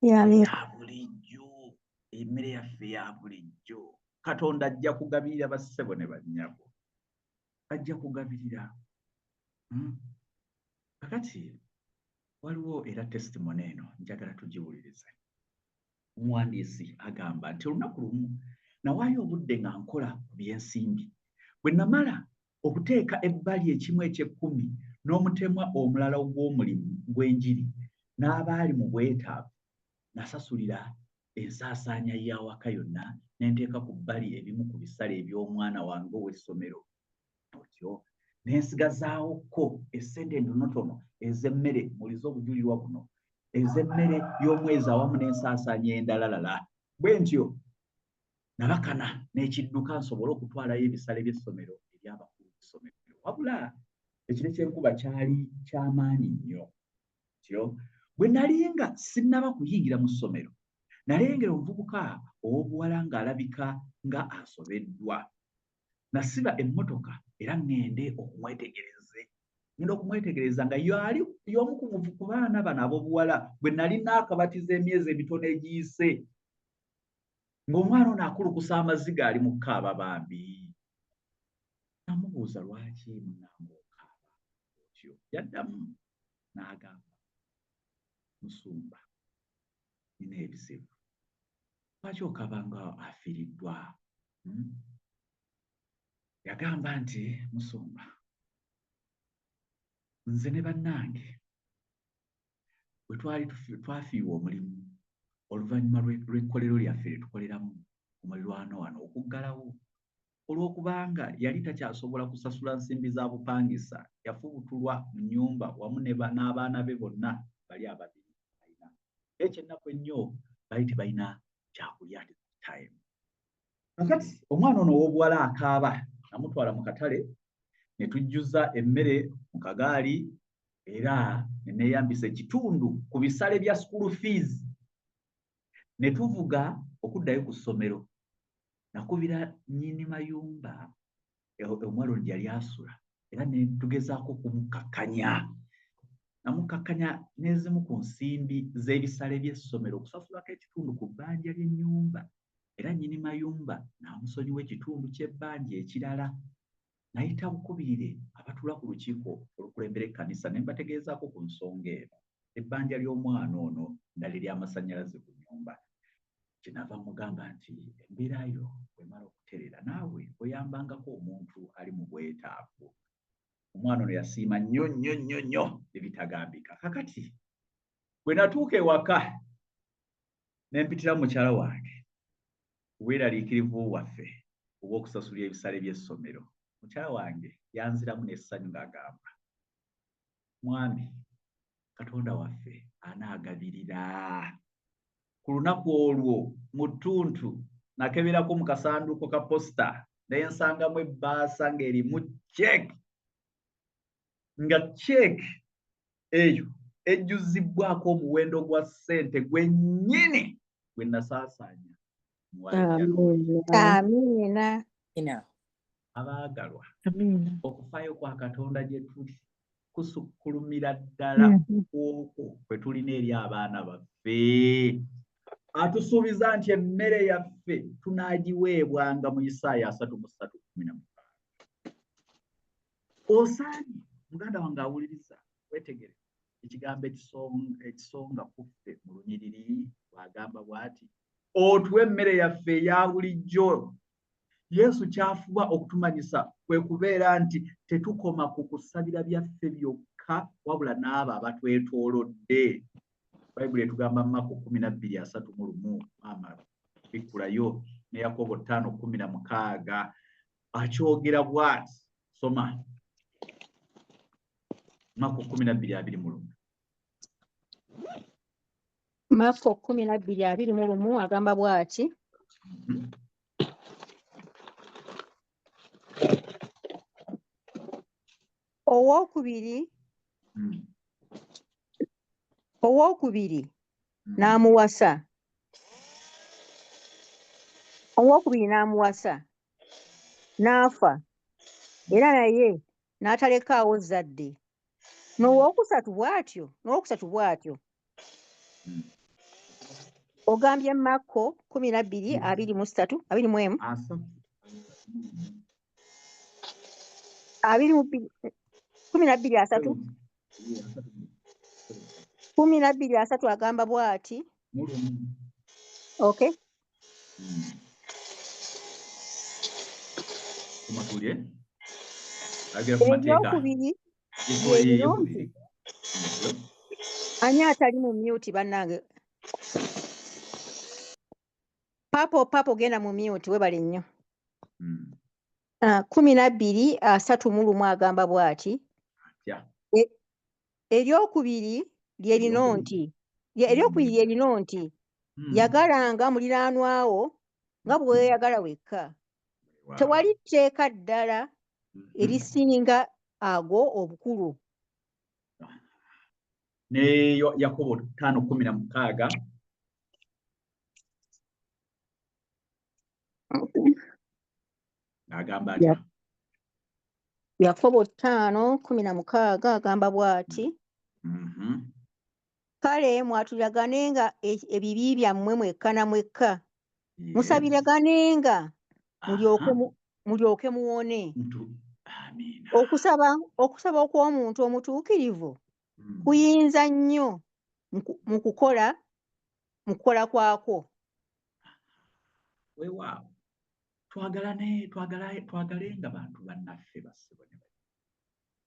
ya bulijjo, emmere yaffe ya bulijjo. Katonda ajja kugabirira bassebo ne bannyabo, ajja kugabirira. Kakati waliwo era testimony eno njagala tugiwulirize. Omuwandiisi agamba nti olunaku lumu nawaayo obudde nga nkola ku by'ensimbi. Bwe namala okuteeka ebbali ekimu eky'ekkumi n'omutemwa omulala ogw'omulimu gw'enjiri n'abaali mu bwetaavu, nasasulira ensaasaanya y'awaka yonna ne nteeka ku bbali ebimu ku bisale eby'omwana wange ow'essomero. Otyo ne nsigazaawokko essente entonotono ez'emmere, mulize obujulirwa buno, ez'emmere y'omwezi awamu n'ensaasaanya endalalala. Bwe ntyo nabakana n'ekidduka nsobole okutwalayo ebisale by'essomero eby'abakulu b'essomero. Wabula ekiro ky'enkuba kyali ky'amaanyi nnyo. Tyo bwe nali nga sinnaba kuyingira mu ssomero, nalengera omuvubuka ow'obuwala ng'alabika nga asobeddwa. Nasiba emmotoka era ŋŋende okumwetegereza nga yali y'omu ku baana bano ab'obuwala bwe nali naakabatiza emyezi emitono egiyise, ng'omwana ono akulukusa amaziga ali mu kkaaba bambi. Namubuuza lwaki munnange okaaba otyo? Yaddamu n'agamba, Musumba, nina ebizibu. Lwaki okaaba nga afiiriddwa? Yagamba nti, Musumba, nze ne bannange bwe twafiirwa omulimu oluvannyuma lw'ekkolero lyaffe lye tukoleramu ku muliraano wano okuggalawo, olw'okubanga yali takyasobola kusasula nsimbi za bupangisa, yafubutulwa mu nnyumba wamu n'abaana be bonna bali ababiri balina. Ekyennaku ennyo bali tebalina kyakulya at time. Kakati omwana ono ow'obuwala akaaba, namutwala mu katale ne tujjuza emmere mu kagaali era ne neeyambisa ekitundu ku bisale bya school fees ne tuvuga okuddayo ku ssomero. Nakubira nnyini mayumba omuwala ono gyali asula era ne tugezaako okumukakkanya. Namukakkanya n'ezimu ku nsimbi z'ebisale by'essomero okusasulako ekitundu ku bbanja ly'ennyumba, era nnyini mayumba n'amusonyiwa ekitundu ky'ebbanja ekirala. Nayita bukubirire abatuula ku lukiiko olukulembera ekkanisa ne mbategeezaako ku nsonga eno. Ebbanja ly'omwana ono ndala ery'amasannyalaze ku nnyumba. Kyenava mugamba nti embeera yo bw'emala okuterera naawe oyambangako omuntu ali mu bwetaavu. omwana ono yasiima nnyo ebitagambika. Kakati bwe natuuka ewaka ne mpitira mukyala wange weeraliikirivu waffe obw'okusasula ebisale by'essomero. Mukyala wange yanziramu n'essanyu ng'agamba, mwami, Katonda waffe anaagabirira. Ku lunaku olwo mu ttuntu nakeberako mu kasanduuko ka posita ne nsangamu ebbaasa ng'erimu cheeki, nga cheeki eyo ejjuzibbwako omuwendo gwa ssente gwennyini gwe nasaasaanya. Amiina. Abaagalwa, okufaayo kwa Katonda gye tuli kusukkulumira ddala okwo kwe tulina eri abaana baffe. Atusuubiza nti emmere yaffe tunaagiweebwanga mu Isaaya 33:16. Osaanye muganda wange awuliriza, weetegere ekigambo ekisonga kuffe mu lunyiriri bw'agamba bw'ati, otuwe emmere yaffe eya bulijjo. Yesu kyafuba okutumanyisa kwe kubeera nti tetukoma ku kusabira byaffe byokka wabula n'abo abatwetoolodde. Bayibuli etugamba Mako 12:31, maama bikkulayo, ne Yakobo 5:16 akyogera bw'ati. Soma Mako 12:21. Mako 12:21 agamba bw'ati. Owookubiri n'amuwasa. Owookubiri n'amuwasa n'afa, era naye n'atalekaawo zadde. N'owookusatu bw'atyo. Ogambye Mako 12:23, 21. 12:3 agamba bw'ati. Okay. Ebyokubiri byebino nti ani atali mu myuti bannange? Papo genda mu myuti, webale nnyo. 12:31 agamba bw'ati. Eryokubiri lyerino nti yagalanga muliraanwa wo nga bwe weeyagala wekka. Tewali tteeka ddala erisinga ago obukulu. Ne Yakobo 5:16 agamba atya? Yakobo 5:16 agamba bw'ati. Kale mwatulaganenga ebibi byammwe mwekka na mwekka, musabiraganenga mulyoke muwone. Okusaba okw'omuntu omutuukirivu kuyinza nnyo mu kukola kwakwo. Weewaawo twagalenga bantu bannaffe bassebo ne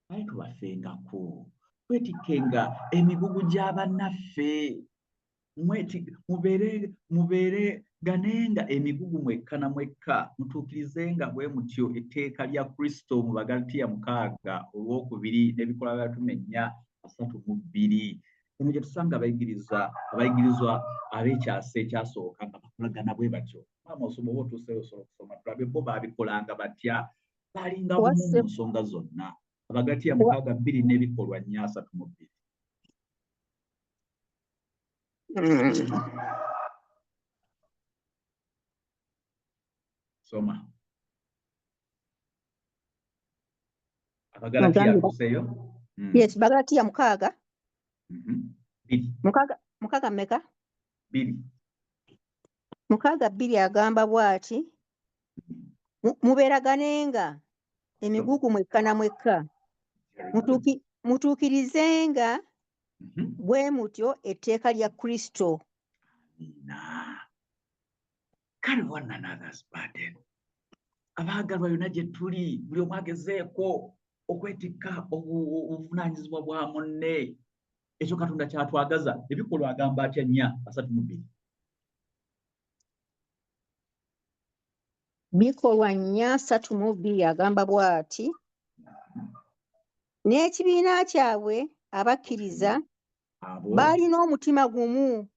baye tubafengako, twetikenga emigugu gy'abannaffe, mubeereganenga emigugu mwekka na mwekka, mutuukirizenga bwe mutyo etteeka lya Kristo mu Bagalatiya 6:2 n'ebikolwa bya tumenya 3:2. Eno gye tusanga abayigirizwa ab'ekyasa ekyasooka nga bakolagana bwe batyo. Maama osoma oba otuuseyo osobola okusoma tulabe bo baabikolanga batya, baalinga bumu mu nsonga zonna. Abagatiya 6:2 n'ebikolwa 4:3. Soma Abagatiya atuuseyo. Yes, Bagatiya 6. Mukaaga mmeka? 2. 6:2 agamba bw'ati. Mubeeraganenga emigugu mwekka na mwekka, mutuukirizenga bwe mutyo etteeka lya Kristo. Carry one another's burden. Abaagalwa yonna gye tuli, buli omu agezeeko okwetikka obuvunaanyizibwa bwa munne. Ekyo Katonda kyatwagaza. Ebikolwa agamba atya 4:32. Bikolwa 4:32 agamba bw'ati: n'ekibiina kyabwe abakkiriza baalina omutima gumu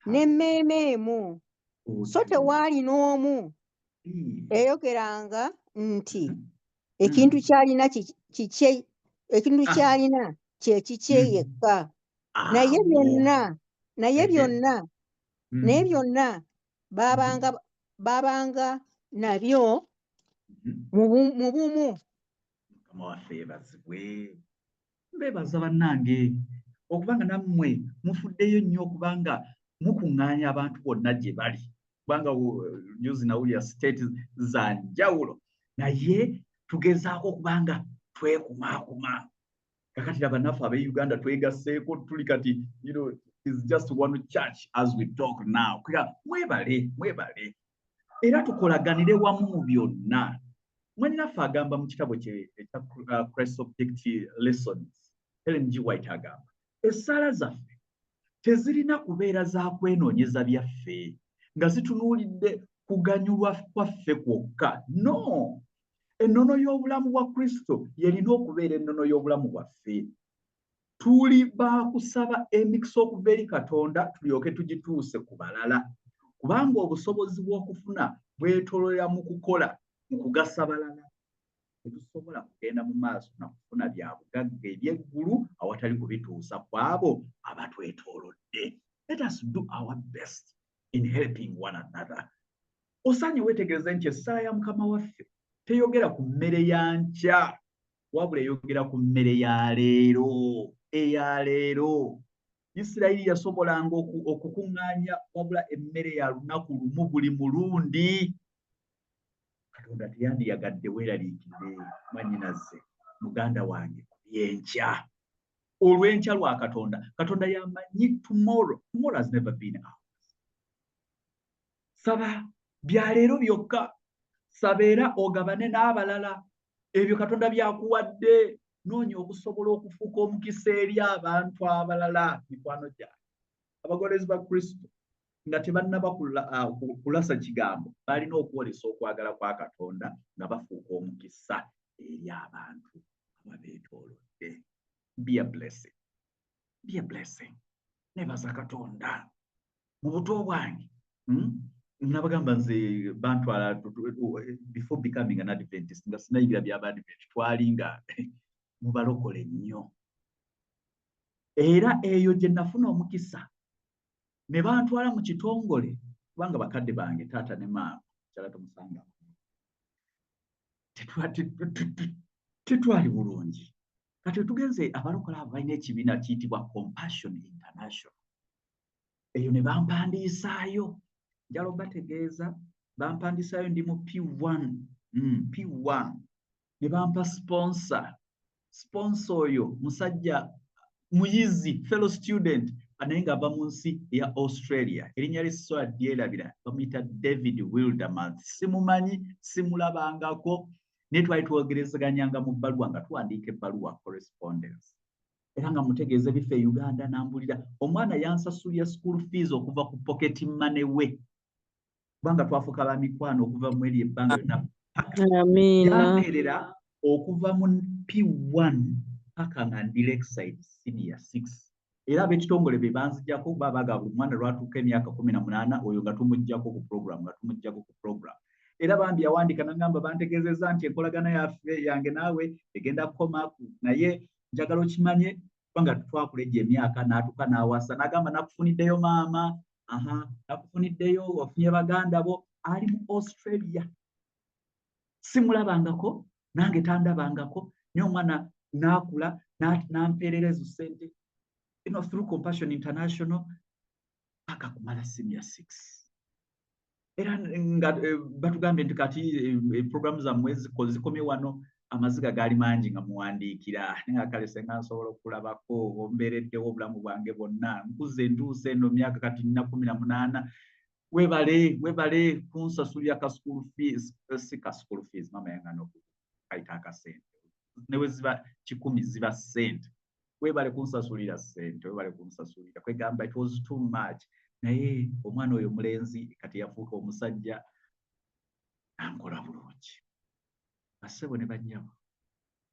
n'emmeeme emu, so tewaali n'omu eyogeranga nti ekintu ky'alina kye kikye yekka, naye byonna baabanga nabyo mu bumu. Mukama waffe yeebazibwe. Mbeebaza bannange okubanga nammwe mufuddeyo nnyo okubanga mukuŋŋaanya abantu bonna gye bali, kubanga juzi nawulira state za njawulo, naye tugezaako okubanga twekumaakuma. Kakati bannaffe ab'e Uganda twegasseeko tuli kati, it's just one church as we talk now. Kira mwebale. Era tukolaganire wamu mu byonna. Mwenaffe agamba mu kitabo kye ekya Christ Objective Lessons, Ellen G. White agamba essaala zaffe tezirina kubeera za kwenoonyeza byaffe nga zitunuulidde kuganyulwa kwaffe kwokka. No, ennono y'obulamu bwa Kristo yerina okubeera ennono y'obulamu bwaffe. Tuli baakusaba emikisa okuva eri Katonda tulyoke tugituuse ku balala, kubanga obusobozi bw'okufuna bwetololera mu kukola mu kugasa balala. Tetusobola kugenda mu maaso na kufuna bya bugagga eby'eggulu awatali kubituusa ku abo abatwetoolodde. Let us do our best in helping one another. Osaanye weetegereze nti essala ya Mukama waffe teyogera ku mmere ya nkya, wabula eyogera ku mmere ya leero. Eya leero Isirayiri yasobolanga okukuŋŋaanya wabula emmere ya lunaku lumu buli mulundi. Katonda teyandiyagadde weeraliikirire mwannyinazze muganda wange yenkya. Olw'enkya lwa Katonda, Katonda yamanyi tomorrow. Tomorrow has never been ours. Saba bya leero byokka, saba era ogabane n'abalala. Ebyo Katonda byakuwadde. Noonya okusobola okufuuka omukisa eri abantu abalala. Mikwano gyange, abagolezi ba Kristo nga tebannaba kulasa kigambo balina okwolesa okwagala kwa Katonda nga bafuuka omukisa eri abantu ababeetoolodde. Be a blessing. Be a blessing. Nebaza Katonda. Mu buto bwange nabagamba nze bantwala before becoming an Adventist nga sinayibira by'Abadventist twalinga mu balokole nnyo. Era eyo gye nafuna omukisa ne bantwala mu kitongole, kubanga bakadde bange taata ne maama kyala tumusanga tetwali bulungi. Kati tugenze abalokole abo balina ekibiina kiyitibwa Compassion International. Eyo ne bampandiisaayo, njala obategeeza, bampandiisaayo ndi mu P1 ne bampa sponsor oyo musajja muyizi, fellow student naye ng'ava mu nsi eya Australia. Erinnya lye sisobola lyerabira, bamuyita David Wildermuth. Simumanyi, simulabangako, naye twali twogerezeganyanga mu bbaluwa nga tuwandiika ebbaluwa correspondence. Era nga mutegeeza bife e Uganda n'ambulira omwana yansasulira school fees okuva ku pocket money we, kubanga twafuuka ba mikwano okuva mu eri ebbanga lyonna. Yampeerera okuva mu P1 paka nga ndi Lakeside senior 6. Era ab'ekitongole be banzijjako babaga buli mwana lwatuuka emyaka 18 oyo nga tumuggyako ku program. Era bambi yawandiika n'agamba bantegeezezza nti enkolagana yaffe yange naawe egenda kukomaku, naye njagala okimanye kubanga twakulejja emyaka n'atuuka n'awasa n'agamba nakufuniddeyo maama, nakufuniddeyo, wafunye baganda bo ali mu Australia. Simulabangako, nange tandabangako, naye omwana n'akula n'ampeerera ezo ssente through Compassion International paka kumala senior 6. Era nga batugambye nti kati programu zammwe zikomye wano, amaziga gaali mangi nga muwandiikira, naye akale senga nsobola okulabako ombeereddewo obulamu bwange bwonna, nkuze ntuuse eno myaka kati nina 18. Webale kunsasulira ka school fees, si ka school fees, mama yange n'okukayita akasente. newe ziba 10 ziba ssente webale kunsasulira ssente webale kunsasulira kwegamba it was too much naye omwana oyo mulenzi kati yafuuka omusajja ankola bulungi basebo ne bannyabo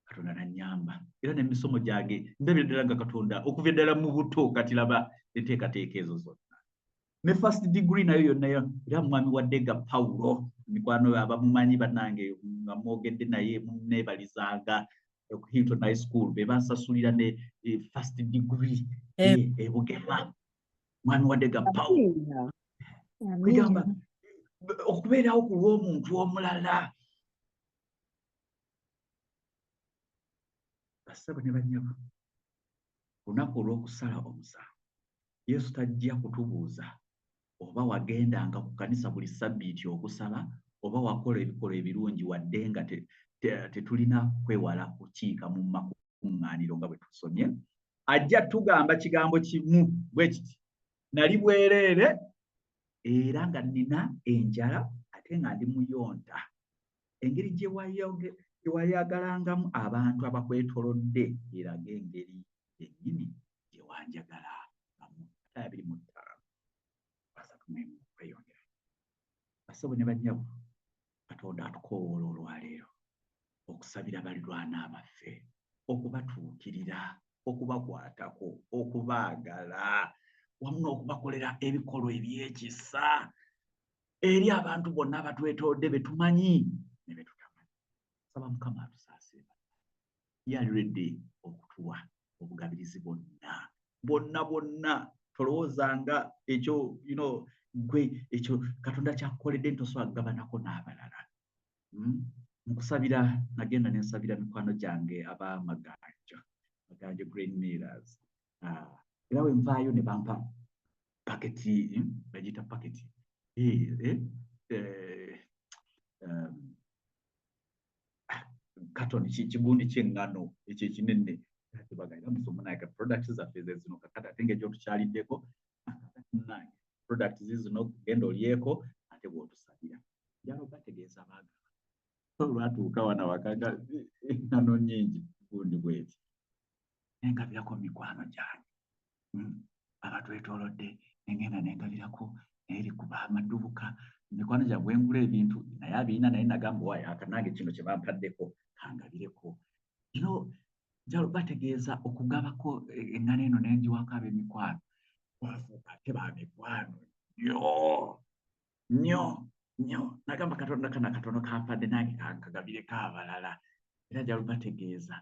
Katonda n'annyamba era n'emisomo gyange ndabira ddala nga Katonda okuva ddala mu buto kati laba enteekateeka ezo zonna ne first degree nayo yonna era mwami waddega Pawulo mikwano abamumanyi bannange nga mwogedde naye munneebalizanga ku Hilton High School be bansasulira ne first degree Bugema mwami waddega Pawulo kwegamba okubeerawo ku lw'omuntu omulala basabo ne bannyabo lunaku olw'okusala omusango Yesu tajja kutubuuza oba wagendanga ku kanisa buli sabbiiti okusaba oba wakola ebikolwa ebirungi wadde nga tetulina kwewala kukiika mu makuŋŋaaniro nga bwe tusomye ajja tugamba kigambo kimu bwe kiti nali bwereere era nga nina enjala ate nga ndi muyonta engeri gye wayagalangamu abantu abakwetolodde eraga engeri yennyini gye wanjagala abiri mu ttaano basatu mu kweyongera basabo ne bannyabo Katonda atukoowoola olwaleero okusabira balirwana abaffe okubatuukirira okubakwatako okubaagala wamu n'okubakolera ebikolwa ebyekisa eri abantu bonna abatwetolodde betumanyi ne betutamanyi saba Mukama atusaasire yali ready okutuwa obugabirizi bonna tolowoozanga ekyo gwe ekyo Katonda kyakukoledde ntosobola kugabanako n'abalala mu kusabira nagenda ne nsabira mikwano gyange ab'amaganja Green Millers era we nvaayo ne bampa paketi bagiyita paketi katoni kigundi ky'eŋŋano ekyo ekinene tebagayira musomunaga products zaffe zino kakati ate ng'egyo tukyaliddeko products zino genda olyeko ate bw'otusabira njalo bategeeza baagala olwatuuka wana wakaga eŋŋano nnyingi gundi bweti nengabirako mikwano gyange abatwetolodde nengenda nengabirako eri kuba amadubuka mikwano gyabwe ngula ebintu naye abirina naye nagamba waayo akanange kino kye bampaddeko kangabireko njalo bategeeza okugabako eŋŋano eno nenjiwako ab'emikwano wafuuka ate bamikwano nnyo nagamba Katonda kana katono kampadde nange kankagabireko abalala era njalo bategeeza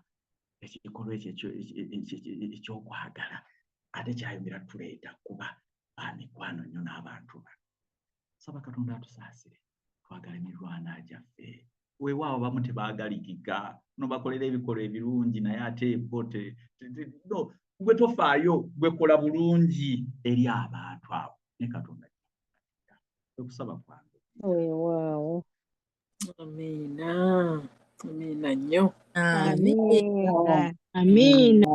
ekikolwa ekyo ekyokwagala ate kyayongera tuleeta kuba bamikwano nnyo n'abantu saba Katonda atusaasire twagala emirwana gyaffe weewaawo bamu tebaagalikika nobakolera ebikolwa ebirungi naye ate gwe tofaayo gwekola bulungi eri abantu abo ne Katonda okusaba kwange weewaawo Amiina nnyo amiina amiina